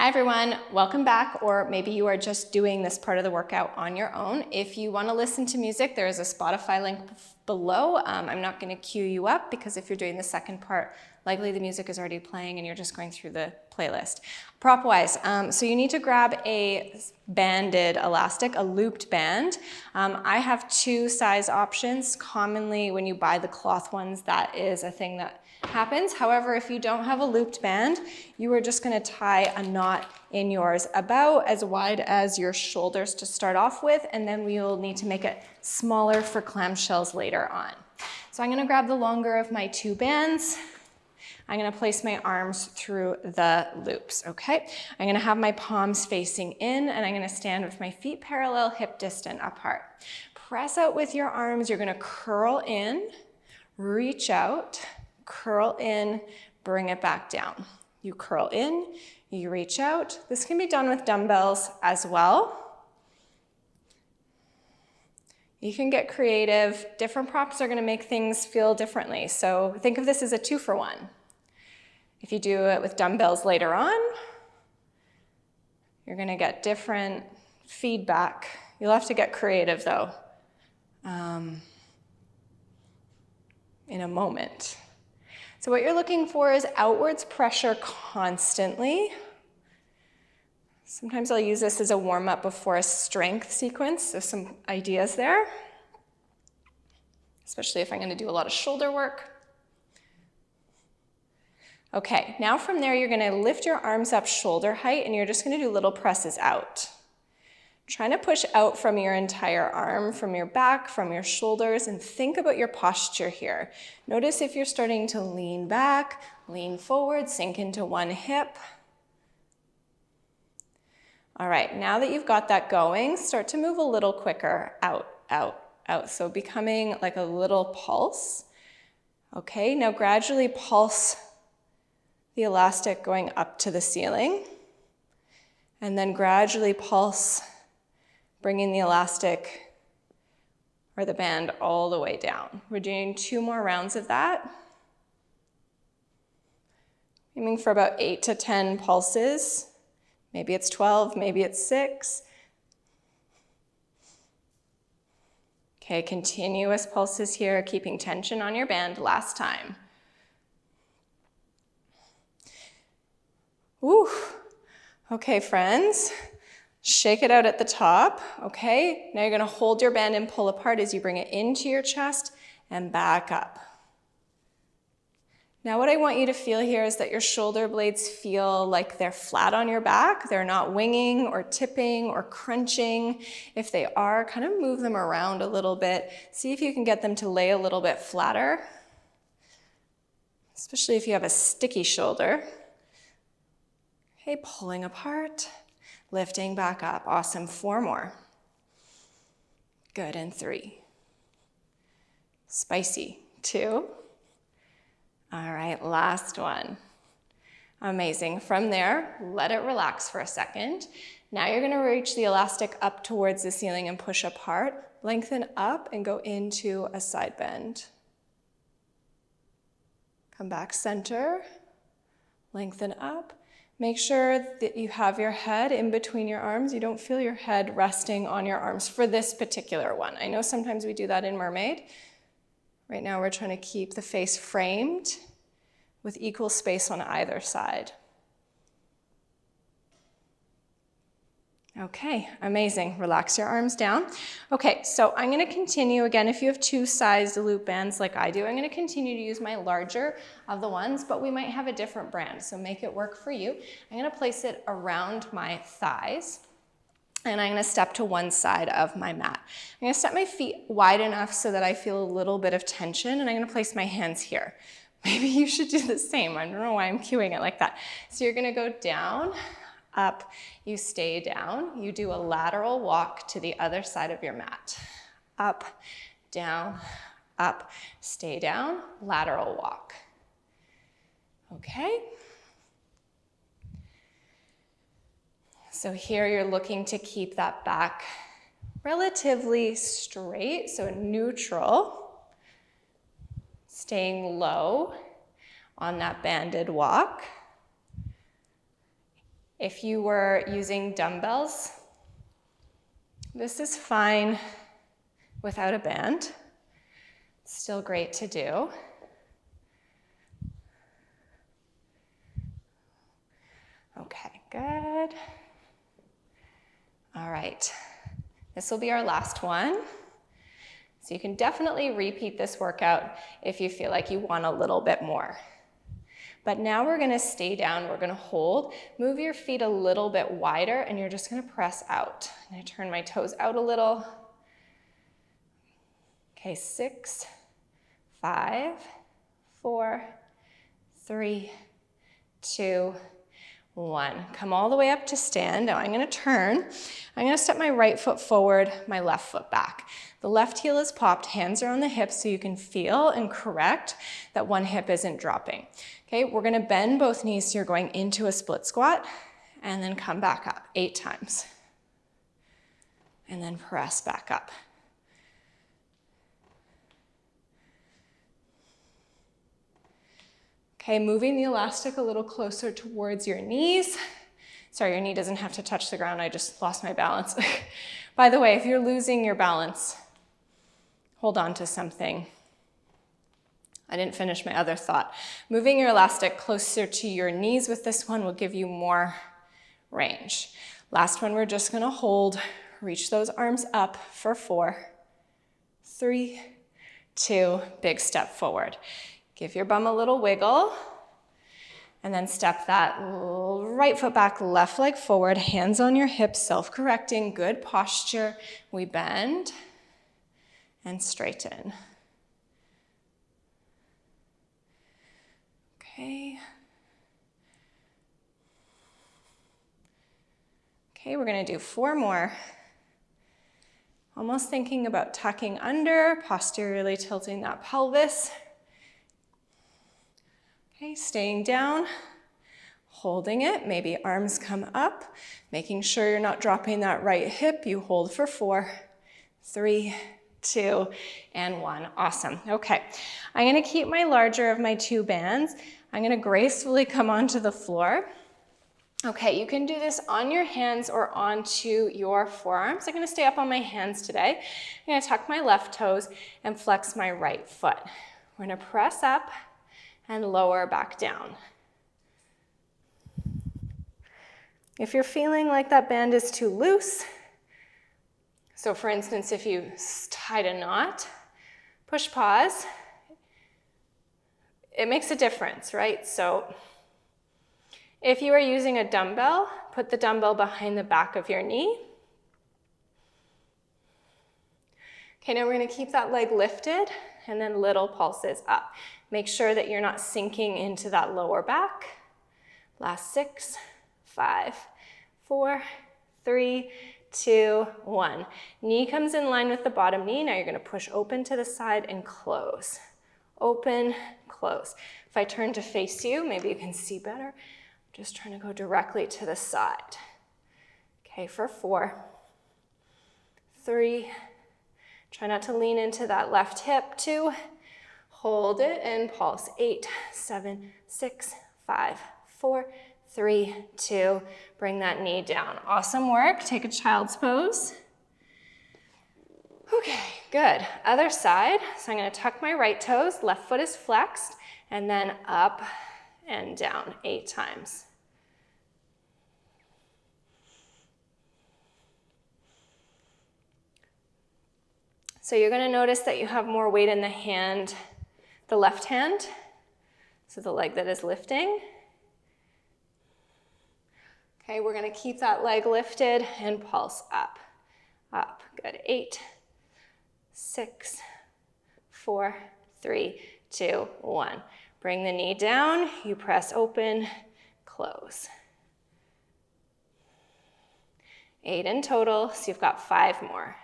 Hi everyone, welcome back, or maybe you are just doing this part of the workout on your own. If you want to listen to music, there is a Spotify link below. I'm not going to cue you up because if you're doing the second part, likely the music is already playing and you're just going through the playlist. Prop-wise, so you need to grab a banded elastic, a looped band. I have two size options. Commonly when you buy the cloth ones, that is a thing that happens. However, if you don't have a looped band, you are just going to tie a knot in yours about as wide as your shoulders to start off with, and then we'll need to make it smaller for clamshells later on. So I'm going to grab the longer of my two bands. I'm going to place my arms through the loops, okay? I'm going to have my palms facing in, and I'm going to stand with my feet parallel, hip distant apart. Press out with your arms. You're going to curl in, reach out, curl in, bring it back down. You curl in, you reach out. This can be done with dumbbells as well. You can get creative. Different props are going to make things feel differently. So think of this as a 2-for-1. If you do it with dumbbells later on, you're going to get different feedback. You'll have to get creative though in a moment. So what you're looking for is outwards pressure constantly. Sometimes I'll use this as a warm-up before a strength sequence, so some ideas there, especially if I'm going to do a lot of shoulder work. Okay, now from there you're going to lift your arms up shoulder height and you're just going to do little presses out. Trying to push out from your entire arm, from your back, from your shoulders, and think about your posture here. Notice if you're starting to lean back, lean forward, sink into one hip. All right, now that you've got that going, start to move a little quicker, out, out, out. So becoming like a little pulse. Okay, now gradually pulse the elastic going up to the ceiling, and then gradually pulse bringing the elastic or the band all the way down. We're doing 2 more rounds of that. Aiming for about 8 to 10 pulses. Maybe it's 12, maybe it's 6. Okay, continuous pulses here, keeping tension on your band. Last time. Woo. Okay, friends. Shake it out at the top, okay? Now you're gonna hold your band and pull apart as you bring it into your chest and back up. Now what I want you to feel here is that your shoulder blades feel like they're flat on your back. They're not winging or tipping or crunching. If they are, kind of move them around a little bit. See if you can get them to lay a little bit flatter, especially if you have a sticky shoulder. Okay, pulling apart. Lifting back up. Awesome. 4 more. Good. And 3. Spicy. 2. All right. Last one. Amazing. From there, let it relax for a second. Now you're going to reach the elastic up towards the ceiling and push apart. Lengthen up and go into a side bend. Come back center. Lengthen up. Make sure that you have your head in between your arms. You don't feel your head resting on your arms for this particular one. I know sometimes we do that in Mermaid. Right now we're trying to keep the face framed with equal space on either side. Okay, amazing. Relax your arms down. Okay, so I'm going to continue. Again, if you have 2 sized loop bands like I do, I'm going to continue to use my larger of the ones, but we might have a different brand, so make it work for you. I'm going to place it around my thighs, and I'm going to step to one side of my mat. I'm going to set my feet wide enough so that I feel a little bit of tension, and I'm going to place my hands here. Maybe you should do the same. I don't know why I'm cueing it like that. So you're going to go down, up, you stay down, you do a lateral walk to the other side of your mat. Up, down, up, stay down, lateral walk. Okay? So here you're looking to keep that back relatively straight, so neutral, staying low on that banded walk. If you were using dumbbells, this is fine without a band. Still great to do. Okay, good. All right, this will be our last one. So you can definitely repeat this workout if you feel like you want a little bit more. But now we're gonna stay down, we're gonna hold, move your feet a little bit wider, and you're just gonna press out. I'm gonna turn my toes out a little. Okay, 6, 5, 4, 3, 2, 1. Come all the way up to stand. Now I'm gonna turn. I'm gonna step my right foot forward, my left foot back. The left heel is popped, hands are on the hips so you can feel and correct that one hip isn't dropping. Okay, we're gonna bend both knees so you're going into a split squat and then come back up 8 times. And then press back up. Okay, moving the elastic a little closer towards your knees. Sorry, your knee doesn't have to touch the ground. I just lost my balance. By the way, if you're losing your balance, hold on to something. I didn't finish my other thought. Moving your elastic closer to your knees with this one will give you more range. Last one, we're just gonna hold. Reach those arms up for 4, 3, 2, big step forward. Give your bum a little wiggle, and then step that right foot back, left leg forward, hands on your hips, self-correcting, good posture. We bend and straighten. Okay. Okay, we're gonna do 4 more. Almost thinking about tucking under, posteriorly tilting that pelvis. Okay, staying down, holding it, maybe arms come up, making sure you're not dropping that right hip. You hold for 4, 3, 2, and 1. Awesome. Okay, I'm gonna keep my larger of my 2 bands. I'm gonna gracefully come onto the floor. Okay, you can do this on your hands or onto your forearms. I'm gonna stay up on my hands today. I'm gonna tuck my left toes and flex my right foot. We're gonna press up and lower back down. If you're feeling like that band is too loose, so for instance, if you tied a knot, push pause, it makes a difference, right? So if you are using a dumbbell, put the dumbbell behind the back of your knee. Okay, now we're gonna keep that leg lifted and then little pulses up. Make sure that you're not sinking into that lower back. Last 6, 5, 4, 3, 2, 1. Knee comes in line with the bottom knee. Now you're gonna push open to the side and close. Open, close. If I turn to face you, maybe you can see better. I'm just trying to go directly to the side. Okay, for 4, 3, try not to lean into that left hip. 2, hold it and pulse. 8, 7, 6, 5, 4, 3, 2. Bring that knee down. Awesome work. Take a child's pose. Okay, good. Other side. So I'm going to tuck my right toes. Left foot is flexed. And then up and down 8 times. So you're going to notice that you have more weight in the hand, the left hand, so the leg that is lifting. Okay, we're going to keep that leg lifted and pulse up, up. Good. 8, 6, 4, 3, 2, 1. Bring the knee down, you press open, close. 8 in total, so you've got 5 more.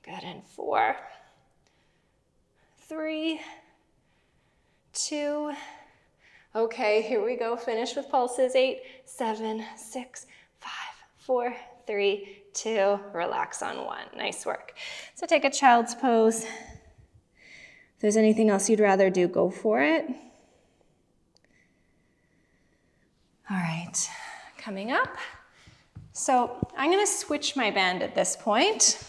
Good, and 4, 3, 2, okay, here we go, finish with pulses. 8, 7, 6, 5, 4, 3, 2, relax on 1. Nice work. So take a child's pose. If there's anything else you'd rather do, go for it. All right, right, coming up. So I'm going to switch my band at this point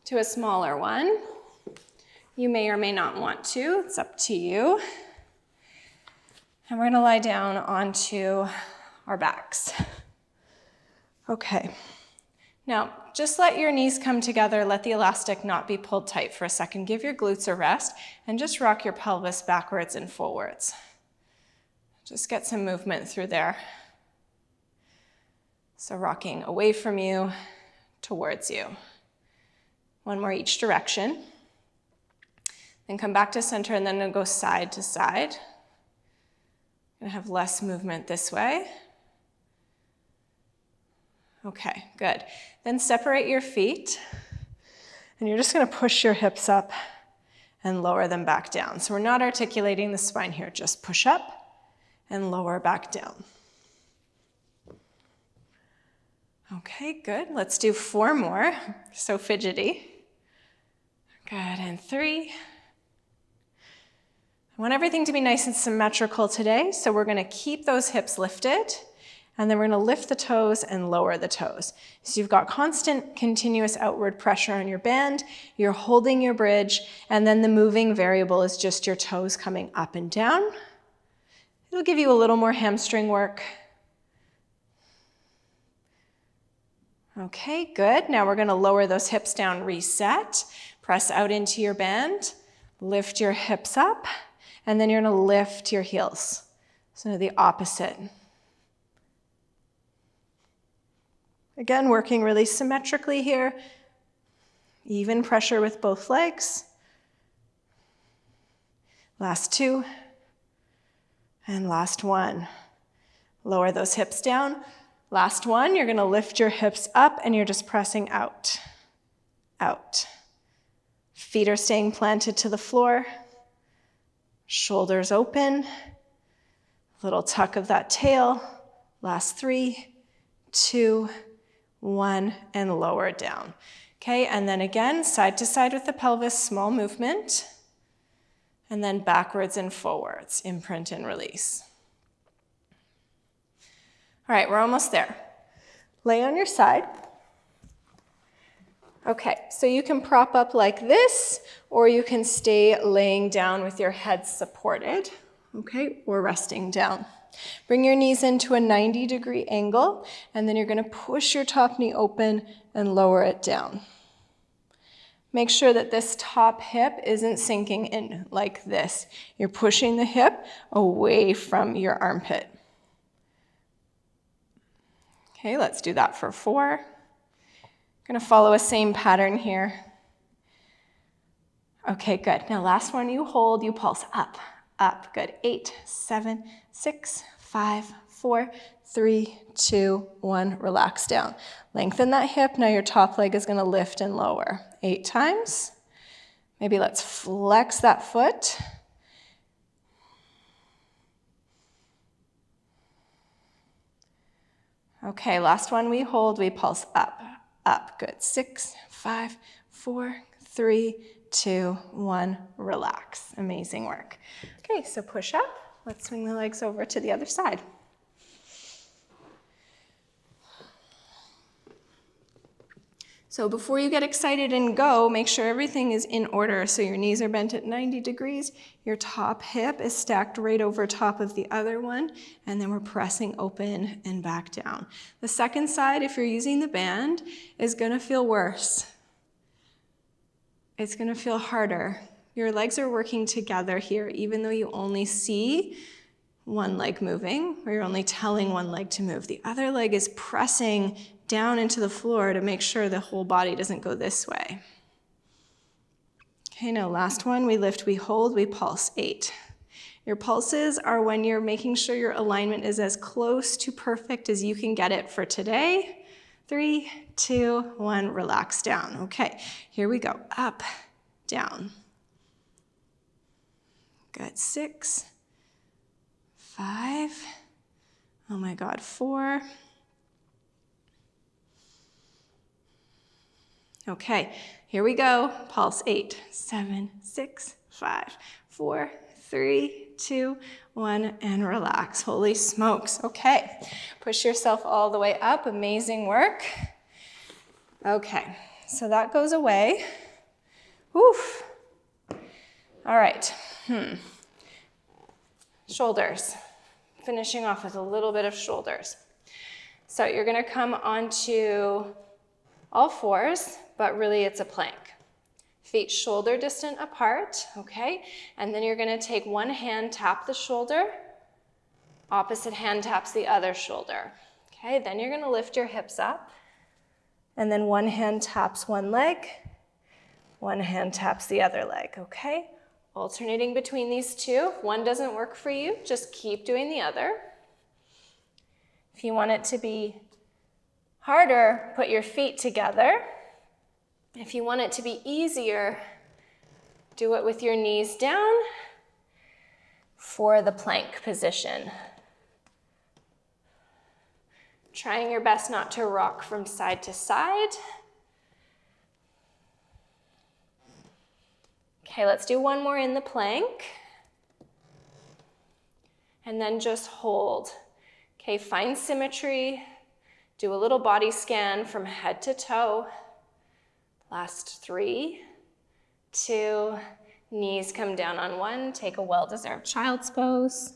to a smaller one. You may or may not want to, it's up to you. And we're going to lie down onto our backs. Okay. Now, just let your knees come together, let the elastic not be pulled tight for a second. Give your glutes a rest and just rock your pelvis backwards and forwards. Just get some movement through there. So rocking away from you, towards you. One more each direction. Then come back to center and then go side to side. Gonna have less movement this way. Okay, good. Then separate your feet, and you're just gonna push your hips up and lower them back down. So we're not articulating the spine here, just push up and lower back down. Okay, good. Let's do 4 more. So fidgety. Good, and 3. I want everything to be nice and symmetrical today, so we're gonna keep those hips lifted, and then we're gonna lift the toes and lower the toes. So you've got constant, continuous outward pressure on your band, you're holding your bridge, and then the moving variable is just your toes coming up and down. It'll give you a little more hamstring work. Okay, good. Now we're gonna lower those hips down, reset, press out into your band, lift your hips up, and then you're gonna lift your heels. So the opposite. Again, working really symmetrically here. Even pressure with both legs. Last 2. And last 1. Lower those hips down. Last 1, you're gonna lift your hips up and you're just pressing out. Out. Feet are staying planted to the floor. Shoulders open. Little tuck of that tail. Last 3, 2, 1, and lower down. Okay, and then again, side to side with the pelvis, small movement. And then backwards and forwards, imprint and release. All right, we're almost there. Lay on your side. Okay, so you can prop up like this, or you can stay laying down with your head supported, okay, or resting down. Bring your knees into a 90-degree angle, and then you're gonna push your top knee open and lower it down. Make sure that this top hip isn't sinking in like this. You're pushing the hip away from your armpit. Okay, let's do that for 4. Gonna follow a same pattern here. Okay, good. Now last one, you hold, you pulse up, up. Good. 8, 7, 6, 5, 4, 3, 2, 1. Relax down. Lengthen that hip. Now your top leg is gonna lift and lower. 8 times. Maybe let's flex that foot. Okay, last one, we hold, we pulse up, up. Good. 6, 5, 4, 3, 2, 1. Relax. Amazing work. Okay, so push up. Let's swing the legs over to the other side. So before you get excited and go, make sure everything is in order. So your knees are bent at 90 degrees, your top hip is stacked right over top of the other one, and then we're pressing open and back down. The second side, if you're using the band, is gonna feel worse. It's gonna feel harder. Your legs are working together here, even though you only see one leg moving, or you're only telling one leg to move. The other leg is pressing down into the floor to make sure the whole body doesn't go this way. Okay, now last one, we lift, we hold, we pulse. 8. Your pulses are when you're making sure your alignment is as close to perfect as you can get it for today. 3, 2, 1, relax down. Okay, here we go. Up, down. Good. 6, 5, oh my God, 4. Okay, here we go. Pulse. 8, 7, 6, 5, 4, 3, 2, 1, and relax. Holy smokes. Okay, push yourself all the way up. Amazing work. Okay, so that goes away. Oof. All right. Shoulders. Finishing off with a little bit of shoulders. So you're gonna come onto all fours, but really it's a plank. Feet shoulder distant apart, okay? And then you're gonna take one hand, tap the shoulder, opposite hand taps the other shoulder. Okay, then you're gonna lift your hips up, and then one hand taps one leg, one hand taps the other leg, okay? Alternating between these two. If one doesn't work for you, just keep doing the other. If you want it to be harder, put your feet together. If you want it to be easier, do it with your knees down for the plank position. Trying your best not to rock from side to side. Okay, let's do one more in the plank. And then just hold. Okay, find symmetry. Do a little body scan from head to toe. Last 3, 2, knees come down on 1. Take a well-deserved child's pose.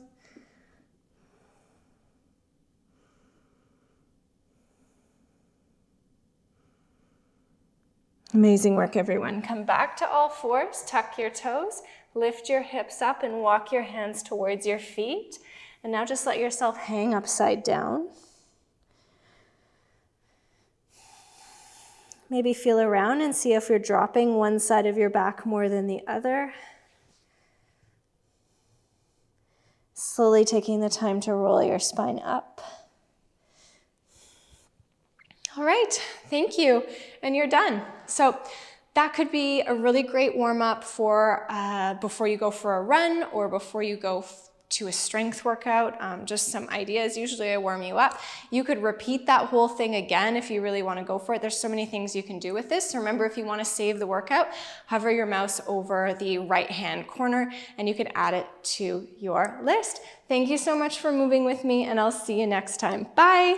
Amazing work, everyone. Come back to all fours, tuck your toes, lift your hips up and walk your hands towards your feet. And now just let yourself hang upside down. Maybe feel around and see if you're dropping one side of your back more than the other. Slowly taking the time to roll your spine up. All right, thank you, and you're done. So that could be a really great warm-up for before you go for a run or before you go to a strength workout, just some ideas. Usually I warm you up. You could repeat that whole thing again if you really want to go for it. There's so many things you can do with this. So remember, if you want to save the workout, hover your mouse over the right-hand corner and you can add it to your list. Thank you so much for moving with me, and I'll see you next time. Bye.